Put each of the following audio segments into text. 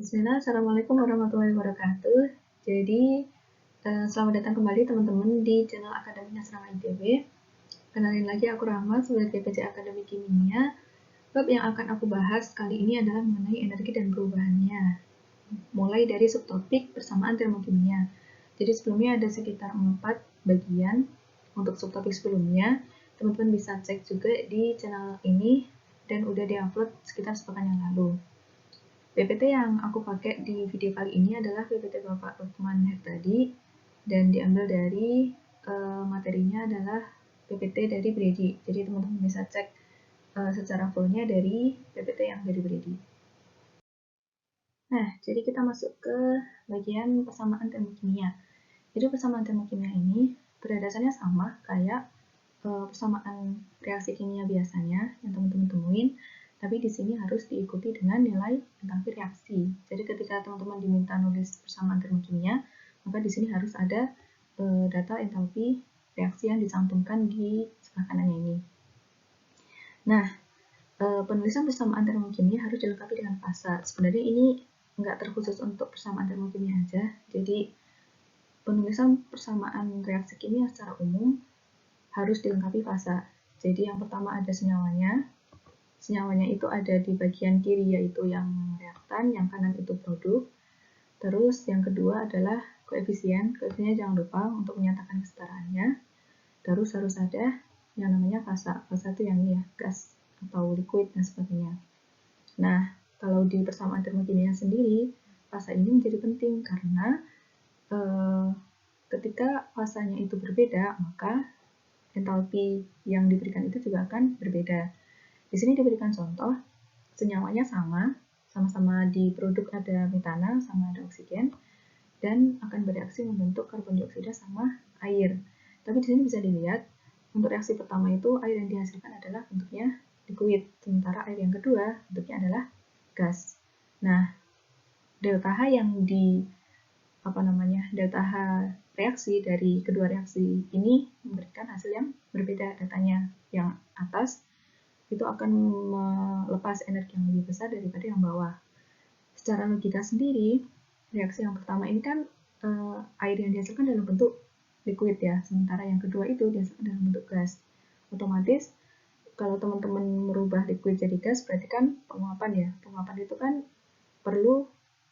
Bismillah, Assalamualaikum warahmatullahi wabarakatuh. Jadi, selamat datang kembali teman-teman di channel Akademi Asrama ITB. Kenalin lagi, aku Rahma sebagai PPC Akademi Kimia. Bab yang akan aku bahas kali ini adalah mengenai energi dan perubahannya. Mulai dari subtopik persamaan termokimia. Jadi sebelumnya ada sekitar 4 bagian untuk subtopik sebelumnya. Teman-teman bisa cek juga di channel ini dan udah diupload sekitar sepekan yang lalu. PPT yang aku pakai di video kali ini adalah PPT Bapak Lukman Herdadi dan diambil dari materinya adalah PPT dari Brady. Jadi teman-teman bisa cek secara fullnya dari PPT yang dari Brady. Nah, jadi kita masuk ke bagian persamaan termokimia. Jadi persamaan termokimia ini pada dasarnya sama kayak persamaan reaksi kimia biasanya yang teman-teman temuin, tapi di sini harus diikuti dengan nilai entalpi reaksi. Jadi ketika teman-teman diminta nulis persamaan termokimia, maka di sini harus ada data entalpi reaksi yang dicantumkan di sebelah kanannya ini. Nah, penulisan persamaan termokimia harus dilengkapi dengan fasa. Sebenarnya ini nggak terkhusus untuk persamaan termokimia aja. Jadi penulisan persamaan reaksi kimia secara umum harus dilengkapi fasa. Jadi yang pertama ada senyawanya. Senyawanya itu ada di bagian kiri yaitu yang reaktan, yang kanan itu produk. Terus yang kedua adalah koefisien. Koefisiennya jangan lupa untuk menyatakan kesetaraannya. Terus harus ada yang namanya fasa. Fasa itu yang ini ya, gas atau liquid dan sebagainya. Nah, kalau di persamaan termokimia sendiri, fasa ini menjadi penting karena ketika fasanya itu berbeda, maka entalpi yang diberikan itu juga akan berbeda. Di sini diberikan contoh, senyawanya sama-sama di produk ada metana sama ada oksigen, dan akan bereaksi membentuk karbon dioksida sama air. Tapi di sini bisa dilihat, untuk reaksi pertama itu air yang dihasilkan adalah bentuknya liquid, sementara air yang kedua bentuknya adalah gas. Nah, delta H yang delta H reaksi dari kedua reaksi ini memberikan hasil yang berbeda datanya. Yang atas itu akan melepas energi yang lebih besar daripada yang bawah. Secara logika sendiri, reaksi yang pertama ini kan air yang dihasilkan dalam bentuk liquid ya, sementara yang kedua itu dihasilkan dalam bentuk gas. Otomatis kalau teman-teman merubah liquid jadi gas berarti kan penguapan ya. Penguapan itu kan perlu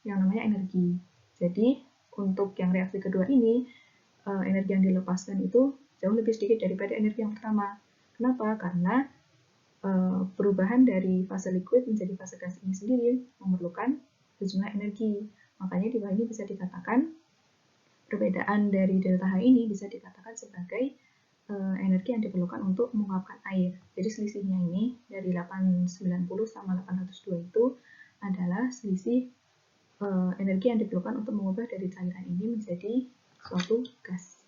yang namanya energi. Jadi untuk yang reaksi kedua ini energi yang dilepaskan itu jauh lebih sedikit daripada energi yang pertama. Kenapa? Karena perubahan dari fase liquid menjadi fase gas ini sendiri memerlukan sejumlah energi. Makanya di bawah ini bisa dikatakan perbedaan dari delta H ini bisa dikatakan sebagai energi yang diperlukan untuk menguapkan air. Jadi selisihnya ini dari 890 sama 802 itu adalah selisih energi yang diperlukan untuk mengubah dari cairan ini menjadi suatu gas.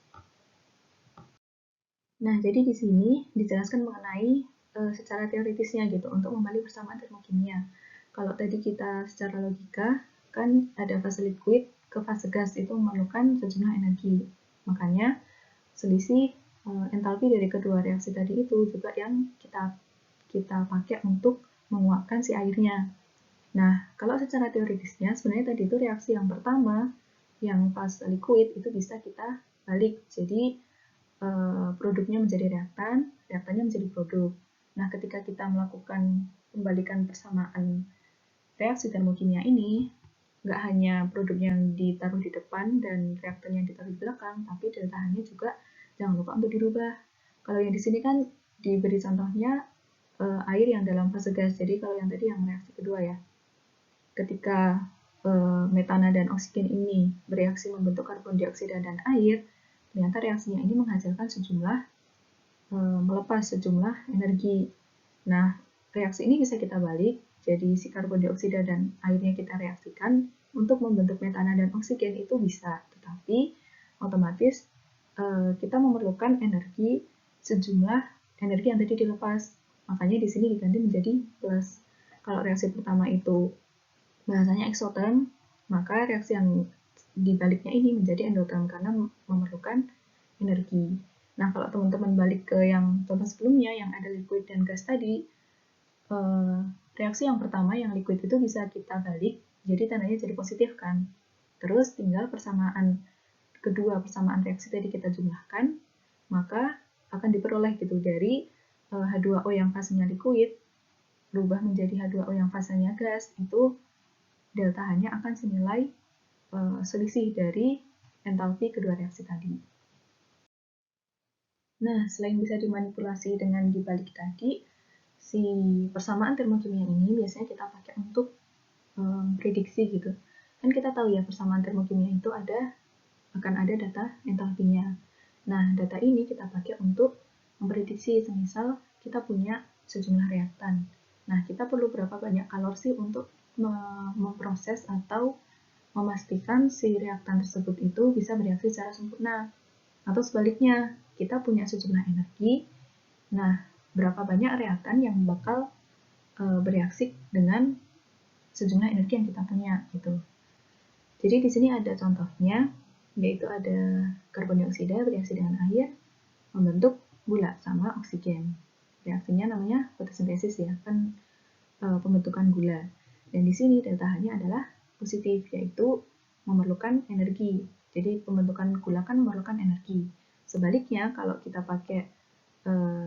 Nah, jadi di sini dijelaskan mengenai secara teoritisnya gitu untuk membalik persamaan termokimia. Kalau tadi kita secara logika kan ada fase liquid ke fase gas itu memerlukan sejumlah energi. Makanya selisih entalpi dari kedua reaksi tadi itu juga yang kita pakai untuk menguapkan si airnya. Nah, kalau secara teoritisnya sebenarnya tadi itu reaksi yang pertama yang fase liquid itu bisa kita balik. Jadi produknya menjadi reaktan, reaktannya menjadi produk. Nah, ketika kita melakukan pembalikan persamaan reaksi termokimia ini, nggak hanya produk yang ditaruh di depan dan reaktan yang ditaruh di belakang, tapi delta H-nya juga jangan lupa untuk dirubah. Kalau yang di sini kan diberi contohnya air yang dalam fase gas, jadi kalau yang tadi yang reaksi kedua ya. Ketika metana dan oksigen ini bereaksi membentuk karbon dioksida dan air, ternyata reaksinya ini menghasilkan melepas sejumlah energi. Nah, reaksi ini bisa kita balik, jadi si karbon dioksida dan airnya kita reaksikan untuk membentuk metana dan oksigen itu bisa, tetapi otomatis kita memerlukan sejumlah energi yang tadi dilepas. Makanya di sini diganti menjadi plus. Kalau reaksi pertama itu bahasanya eksoterm, maka reaksi yang dibaliknya ini menjadi endoterm karena memerlukan energi. Nah, kalau teman-teman balik ke yang contoh sebelumnya yang ada liquid dan gas tadi, reaksi yang pertama yang liquid itu bisa kita balik Jadi tandanya jadi positif kan. Terus tinggal kedua persamaan reaksi tadi kita jumlahkan, maka akan diperoleh gitu dari H2O yang fasenya liquid berubah menjadi H2O yang fasenya gas, itu delta H-nya akan senilai selisih dari entalpi kedua reaksi tadi. Nah, selain bisa dimanipulasi dengan dibalik tadi, si persamaan termokimia ini biasanya kita pakai untuk prediksi gitu. Kan kita tahu ya persamaan termokimia itu akan ada data entalpinya. Nah, data ini kita pakai untuk memprediksi, semisal kita punya sejumlah reaktan. Nah, kita perlu berapa banyak kalori sih untuk memproses atau memastikan si reaktan tersebut itu bisa bereaksi secara sempurna. Atau sebaliknya, kita punya sejumlah energi, nah berapa banyak reaktan yang bakal bereaksi dengan sejumlah energi yang kita punya gitu. Jadi di sini ada contohnya, yaitu ada karbon dioksida bereaksi dengan air membentuk gula sama oksigen. Reaksinya namanya fotosintesis ya, kan pembentukan gula. Dan di sini delta H-nya adalah positif, yaitu memerlukan energi. Jadi pembentukan gula kan memerlukan energi. Sebaliknya, kalau kita pakai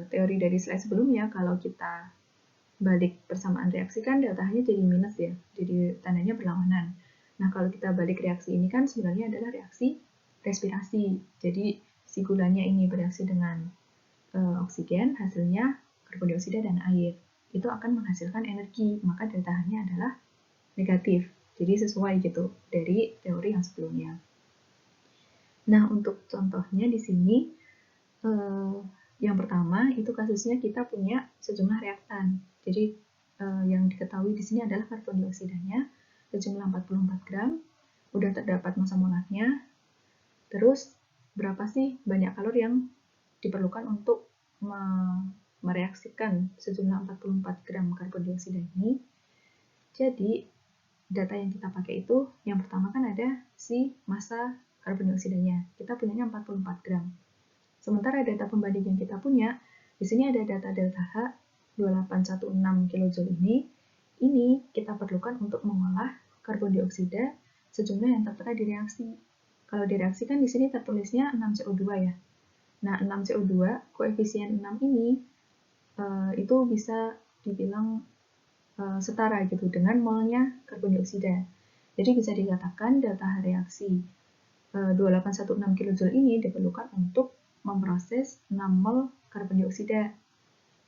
teori dari slide sebelumnya, kalau kita balik persamaan reaksi kan delta H-nya jadi minus ya, jadi tandanya berlawanan. Nah, kalau kita balik reaksi ini kan sebenarnya adalah reaksi respirasi. Jadi si gulanya ini bereaksi dengan oksigen, hasilnya karbon dioksida dan air. Itu akan menghasilkan energi, maka delta H-nya adalah negatif. Jadi sesuai gitu dari teori yang sebelumnya. Nah, untuk contohnya di sini, yang pertama itu kasusnya kita punya sejumlah reaktan. Jadi yang diketahui di sini adalah karbon dioksidanya sejumlah 44 gram, udah terdapat massa molarnya. Terus berapa sih banyak kalori yang diperlukan untuk mereaksikan sejumlah 44 gram karbon dioksida ini? Jadi data yang kita pakai itu yang pertama kan ada si massa karbon dioksidanya. Kita punyanya 44 gram. Sementara data pembanding yang kita punya, di sini ada data delta H 2816 kJ ini kita perlukan untuk mengolah karbon dioksida sejumlah yang tertera di reaksi. Kalau di reaksi kan di sini tertulisnya 6CO2 ya. Nah, 6CO2, koefisien 6 ini itu bisa dibilang setara gitu dengan molnya karbon dioksida. Jadi bisa dikatakan delta H reaksi 2816 kJ ini diperlukan untuk memproses 6 mol karbon dioksida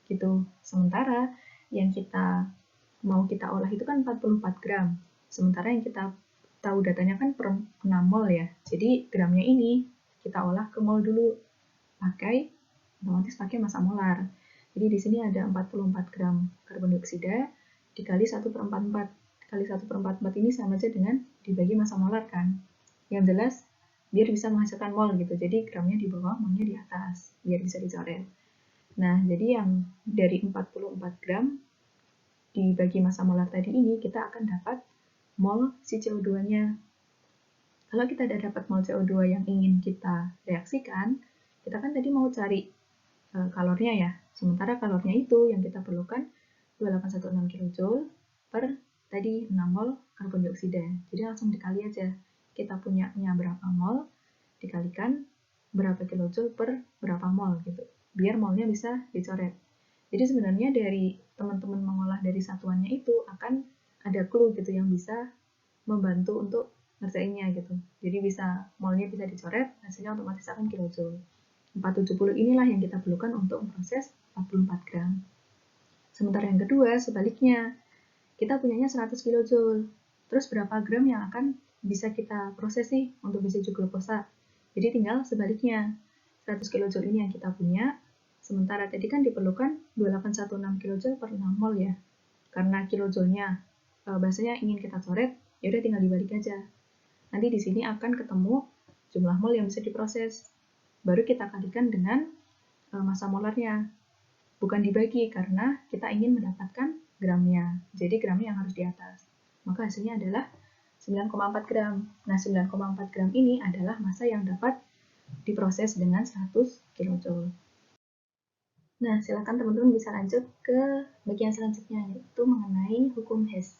gitu. Sementara yang mau kita olah itu kan 44 gram. Sementara yang kita tahu datanya kan per 6 mol ya. Jadi gramnya ini kita olah ke mol dulu. Otomatis pakai massa molar. Jadi di sini ada 44 gram karbon dioksida dikali 1/44. Kali 1/44 ini sama aja dengan dibagi massa molar kan. Yang jelas biar bisa menghasilkan mol gitu. Jadi gramnya di bawah, molnya di atas, biar bisa dicoret. Nah, jadi yang dari 44 gram dibagi massa molar tadi ini, kita akan dapat mol si CO2-nya. Kalau kita udah dapat mol CO2 yang ingin kita reaksikan, kita kan tadi mau cari kalornya ya. Sementara kalornya itu yang kita perlukan 2816 kJ per tadi 6 mol karbon dioksida. Jadi langsung dikali aja. Kita punyanya berapa mol, dikalikan berapa kilojoule per berapa mol gitu. Biar molnya bisa dicoret. Jadi sebenarnya dari teman-teman mengolah dari satuannya itu akan ada clue gitu yang bisa membantu untuk ngerjainnya gitu. Jadi bisa molnya bisa dicoret, hasilnya otomatis akan kilojoule. 470 inilah yang kita perlukan untuk memproses 44 gram. Sementara yang kedua, sebaliknya, kita punyanya 100 kJ. Terus berapa gram yang akan bisa kita proses sih untuk biji glukosa? Jadi tinggal sebaliknya, 100 kJ ini yang kita punya, sementara tadi kan diperlukan 2816 kJ per 6 mol ya. Karena kilojoule-nya bahasanya ingin kita coret, ya udah tinggal dibalik aja. Nanti di sini akan ketemu jumlah mol yang bisa diproses. Baru kita kalikan dengan massa molarnya. Bukan dibagi karena kita ingin mendapatkan gramnya. Jadi gramnya yang harus di atas. Maka hasilnya adalah 9,4 gram. Nah, 9,4 gram ini adalah massa yang dapat diproses dengan 100 kJ. Nah, silakan teman-teman bisa lanjut ke bagian selanjutnya, yaitu mengenai hukum Hess.